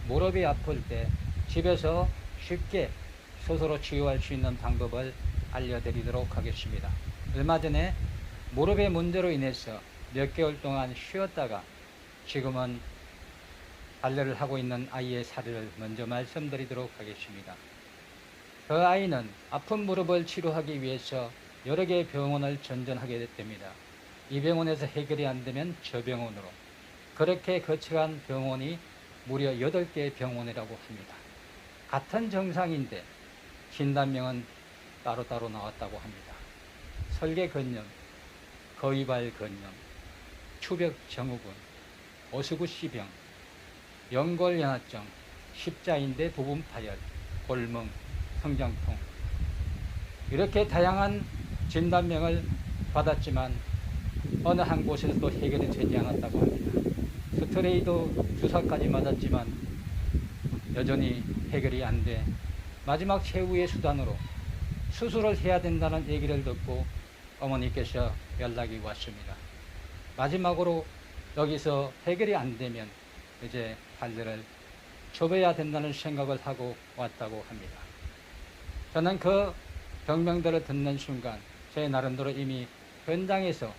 무릎이 아플 때 집에서 쉽게 스스로 치유할 수 있는 방법을 알려드리도록 하겠습니다. 얼마 전에 무릎의 문제로 인해서 몇 개월 동안 쉬었다가 지금은 발레를 하고 있는 아이의 사례를 먼저 말씀드리도록 하겠습니다. 그 아이는 아픈 무릎을 치료하기 위해서 여러 개의 병원을 전전하게 됩니다. 이 병원에서 해결이 안 되면 저 병원으로, 그렇게 거쳐간 병원이 무려 8개의 병원이라고 합니다. 같은 정상인데 진단명은 따로따로 나왔다고 합니다. 설계건염, 거위발건염, 추벽증후군, 오스구씨병, 연골연화증, 십자인대 부분 파열, 골멍, 성장통, 이렇게 다양한 진단명을 받았지만 어느 한 곳에서도 해결이 되지 않았다고 합니다. 스테로이드 주사까지 맞았지만 여전히 해결이 안 돼 마지막 최후의 수단으로 수술을 해야 된다는 얘기를 듣고 어머니께서 연락이 왔습니다. 마지막으로 여기서 해결이 안 되면 이제 발레를 접어야 된다는 생각을 하고 왔다고 합니다. 저는 그 병명들을 듣는 순간 제 나름대로 이미 현장에서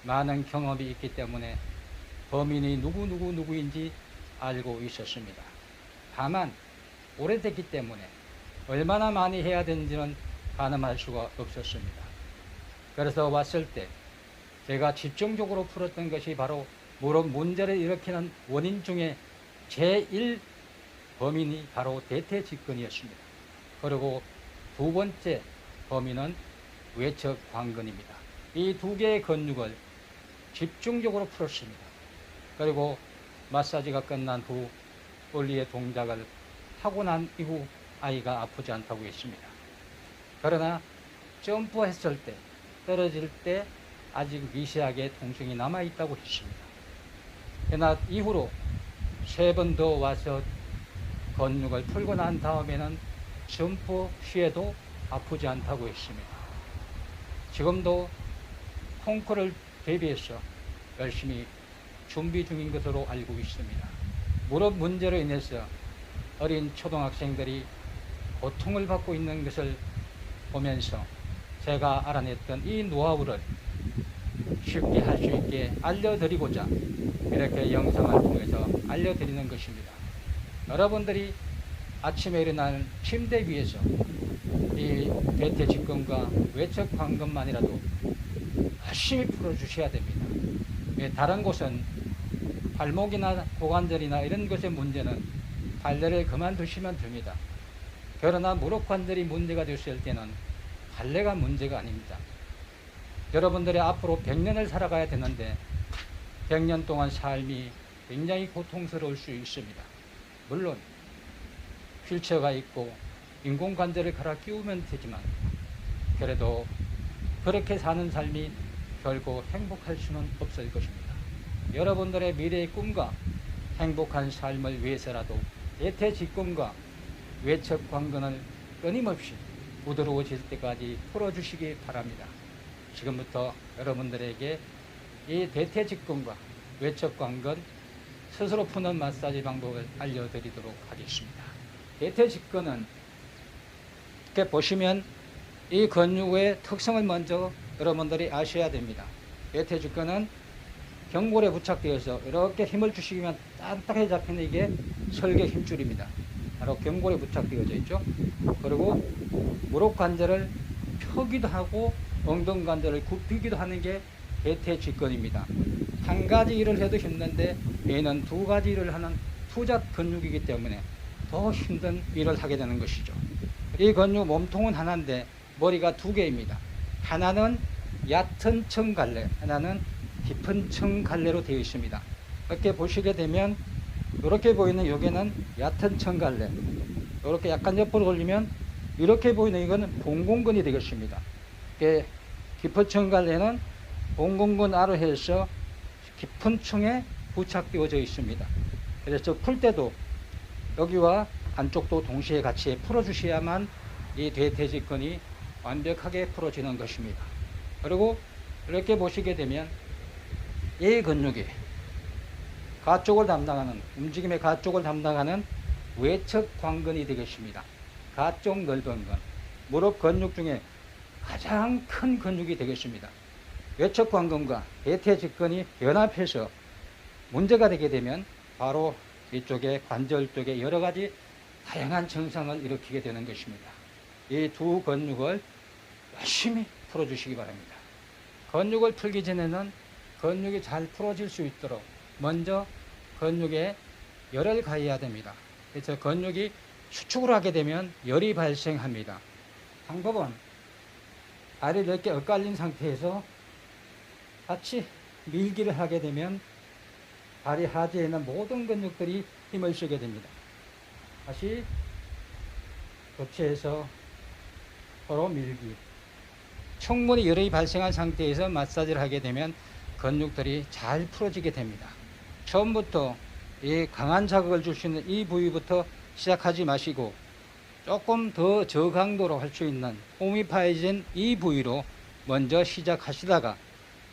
많은 경험이 있기 때문에 범인이 누구인지 알고 있었습니다. 다만 오래됐기 때문에 얼마나 많이 해야 되는지는 가늠할 수가 없었습니다. 그래서 왔을 때 제가 집중적으로 풀었던 것이 바로 무릎 문제를 일으키는 원인 중에 제1 범인이 바로 대퇴직근이었습니다. 그리고 두 번째 범인은 외척광근입니다. 이 두 개의 근육을 집중적으로 풀었습니다. 그리고 마사지가 끝난 후 원리의 동작을 하고 난 이후 아이가 아프지 않다고 했습니다. 그러나 점프했을 때, 떨어질 때 아직 미세하게 통증이 남아있다고 했습니다. 그러나 이후로 3번 더 와서 근육을 풀고 난 다음에는 점프 시에도 아프지 않다고 했습니다. 지금도 콩쿠르를 대비해서 열심히 준비 중인 것으로 알고 있습니다. 무릎 문제로 인해서 어린 초등학생들이 고통을 받고 있는 것을 보면서 제가 알아냈던 이 노하우를 쉽게 할 수 있게 알려드리고자 이렇게 영상을 통해서 알려드리는 것입니다. 여러분들이 아침에 일어나는 침대 위에서 이 대퇴직근과 외척광근만이라도 열심히 풀어주셔야 됩니다. 다른 곳은 발목이나 고관절이나 이런 것의 문제는 발레를 그만두시면 됩니다. 그러나 무릎 관절이 문제가 됐을 때는 발레가 문제가 아닙니다. 여러분들이 앞으로 100년을 살아가야 되는데 100년 동안 삶이 굉장히 고통스러울 수 있습니다. 물론 휠체어가 있고 인공관절을 갈아 끼우면 되지만 그래도 그렇게 사는 삶이 결코 행복할 수는 없을 것입니다. 여러분들의 미래의 꿈과 행복한 삶을 위해서라도 대퇴직근과 외척광근을 끊임없이 부드러워질 때까지 풀어주시기 바랍니다. 지금부터 여러분들에게 이 대퇴직근과 외척광근 스스로 푸는 마사지 방법을 알려드리도록 하겠습니다. 대퇴직근은 이렇게 보시면 이 근육의 특성을 먼저 여러분들이 아셔야 됩니다. 대퇴직근은 경골에 부착되어서 이렇게 힘을 주시면 딱딱하게 잡히는 이게 설계 힘줄입니다. 바로 경골에 부착되어져 있죠. 그리고 무릎 관절을 펴기도 하고 엉덩이 관절을 굽히기도 하는 게 대퇴직근입니다. 한 가지 일을 해도 힘든데 얘는 두 가지 일을 하는 투잡 근육이기 때문에 더 힘든 일을 하게 되는 것이죠. 이 근육 몸통은 하나인데 머리가 두 개입니다. 하나는 얕은 층갈래, 하나는 깊은 층갈래로 되어 있습니다. 이렇게 보시게 되면 이렇게 보이는 여기는 얕은 층갈래, 이렇게 약간 옆으로 돌리면 이렇게 보이는 이거는 봉공근이 되겠습니다. 깊은 층갈래는 봉공근 아래 해서 깊은 층에 부착되어져 있습니다. 그래서 풀 때도 여기와 안쪽도 동시에 같이 풀어주셔야만 이 대퇴직근이 완벽하게 풀어지는 것입니다. 그리고 이렇게 보시게 되면 이 근육이 가쪽을 담당하는, 움직임의 가쪽을 담당하는 외측 광근이 되겠습니다. 가쪽 넓은 근, 무릎 근육 중에 가장 큰 근육이 되겠습니다. 외측 광근과 대퇴 직근이 연합해서 문제가 되게 되면 바로 이쪽에 관절 쪽에 여러 가지 다양한 증상을 일으키게 되는 것입니다. 이 두 근육을 열심히 풀어주시기 바랍니다. 근육을 풀기 전에는 근육이 잘 풀어질 수 있도록 먼저 근육에 열을 가해야 됩니다. 그래서 근육이 수축을 하게 되면 열이 발생합니다. 방법은 알이 이렇게 엇갈린 상태에서 같이 밀기를 하게 되면 다리 하지에 있는 모든 근육들이 힘을 쓰게 됩니다. 다시 교체해서 서로 밀기. 충분히 열이 발생한 상태에서 마사지를 하게 되면 근육들이 잘 풀어지게 됩니다. 처음부터 이 강한 자극을 줄 수 있는 이 부위부터 시작하지 마시고 조금 더 저강도로 할 수 있는 호미파이진 이 부위로 먼저 시작하시다가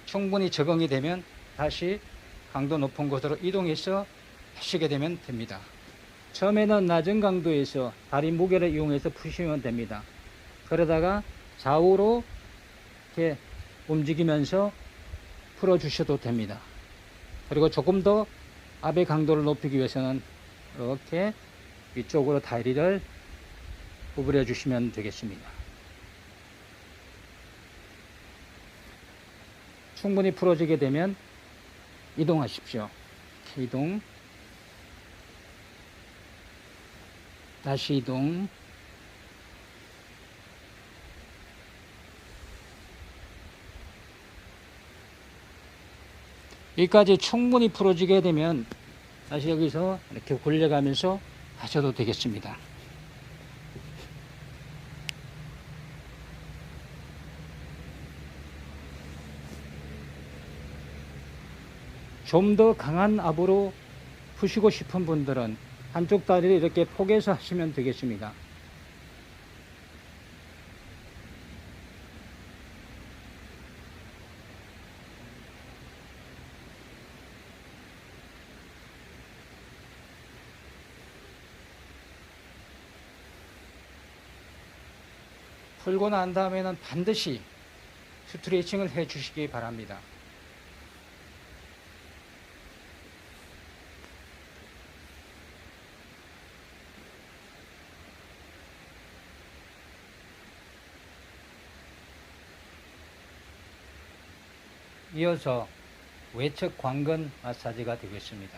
충분히 적응이 되면 다시 강도 높은 곳으로 이동해서 하시게 되면 됩니다. 처음에는 낮은 강도에서 다리 무게를 이용해서 푸시면 됩니다. 그러다가 좌우로 이렇게 움직이면서 풀어주셔도 됩니다. 그리고 조금 더 압의 강도를 높이기 위해서는 이렇게 위쪽으로 다리를 구부려 주시면 되겠습니다. 충분히 풀어지게 되면 이동하십시오. 이동, 다시 이동, 여기까지 충분히 풀어지게 되면 다시 여기서 이렇게 굴려가면서 하셔도 되겠습니다. 좀 더 강한 압으로 푸시고 싶은 분들은 한쪽 다리를 이렇게 포개서 하시면 되겠습니다. 풀고 난 다음에는 반드시 스트레칭을 해 주시기 바랍니다. 이어서 외측 광근 마사지가 되겠습니다.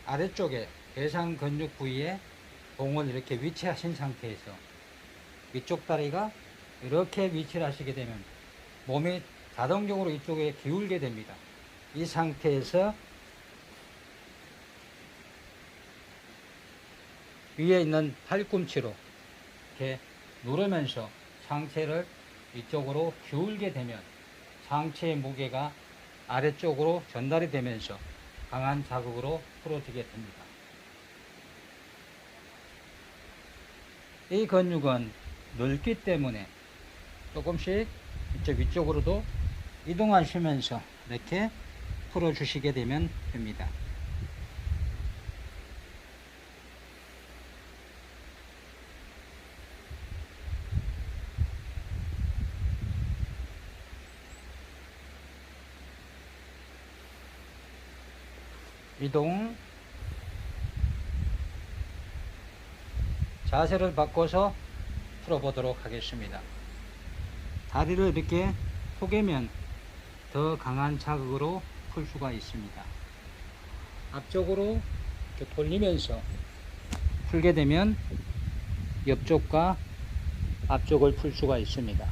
아래쪽에 대상 근육 부위에 공을 이렇게 위치하신 상태에서 위쪽 다리가 이렇게 위치를 하시게 되면 몸이 자동적으로 이쪽에 기울게 됩니다. 이 상태에서 위에 있는 팔꿈치로 이렇게 누르면서 상체를 이쪽으로 기울게 되면 상체의 무게가 아래쪽으로 전달이 되면서 강한 자극으로 풀어지게 됩니다. 이 근육은 넓기 때문에 조금씩 이쪽 위쪽으로도 이동하시면서 이렇게 풀어주시게 되면 됩니다. 이동, 자세를 바꿔서 풀어보도록 하겠습니다. 다리를 이렇게 포개면 더 강한 자극으로 풀 수가 있습니다. 앞쪽으로 이렇게 돌리면서 풀게 되면 옆쪽과 앞쪽을 풀 수가 있습니다.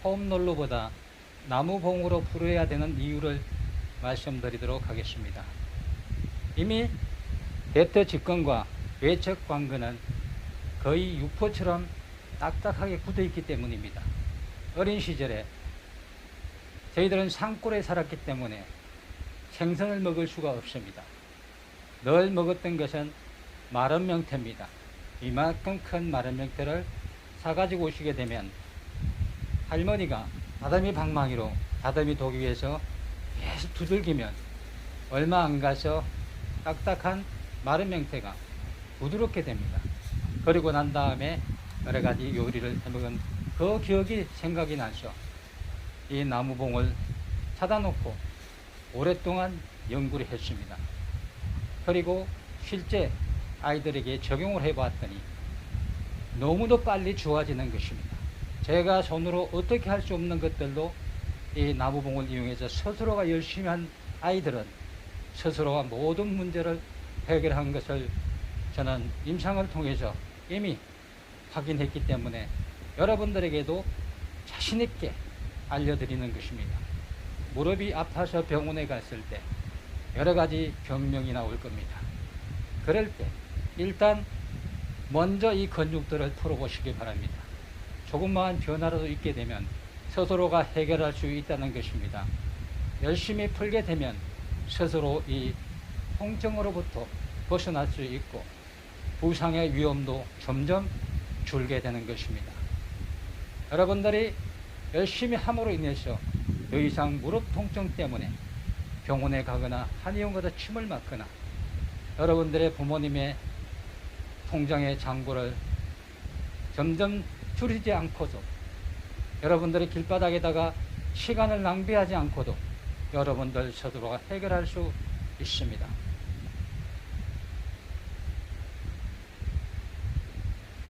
홈롤러보다 나무봉으로 풀어야 되는 이유를 말씀드리도록 하겠습니다. 이미 대터 직권과 외척 관건은 거의 육포처럼 딱딱하게 굳어 있기 때문입니다. 어린 시절에 저희들은 산골에 살았기 때문에 생선을 먹을 수가 없습니다. 늘 먹었던 것은 마른 명태입니다. 이만큼 큰 마른 명태를 사가지고 오시게 되면 할머니가 다다미 방망이로 다다미 도기 위해서 계속 두들기면 얼마 안 가서 딱딱한 마른 명태가 부드럽게 됩니다. 그리고 난 다음에 여러 가지 요리를 해먹은 그 기억이 생각이 나서 이 나무봉을 사다 놓고 오랫동안 연구를 했습니다. 그리고 실제 아이들에게 적용을 해봤더니 너무도 빨리 좋아지는 것입니다. 제가 손으로 어떻게 할 수 없는 것들도 이 나무봉을 이용해서 스스로가 열심히 한 아이들은 스스로가 모든 문제를 해결한 것을 저는 임상을 통해서 이미 확인했기 때문에 여러분들에게도 자신있게 알려드리는 것입니다. 무릎이 아파서 병원에 갔을 때 여러 가지 병명이 나올 겁니다. 그럴 때 일단 먼저 이 근육들을 풀어보시기 바랍니다. 조금만 변화라도 있게 되면 스스로가 해결할 수 있다는 것입니다. 열심히 풀게 되면 스스로 이 통증으로부터 벗어날 수 있고 부상의 위험도 점점 줄게 되는 것입니다. 여러분들이 열심히 함으로 인해서 더 이상 무릎 통증 때문에 병원에 가거나 한의원가서 침을 맞거나 여러분들의 부모님의 통장의 잔고를 점점 줄이지 않고도 여러분들의 길바닥에다가 시간을 낭비하지 않고도 여러분들 스스로가 해결할 수 있습니다.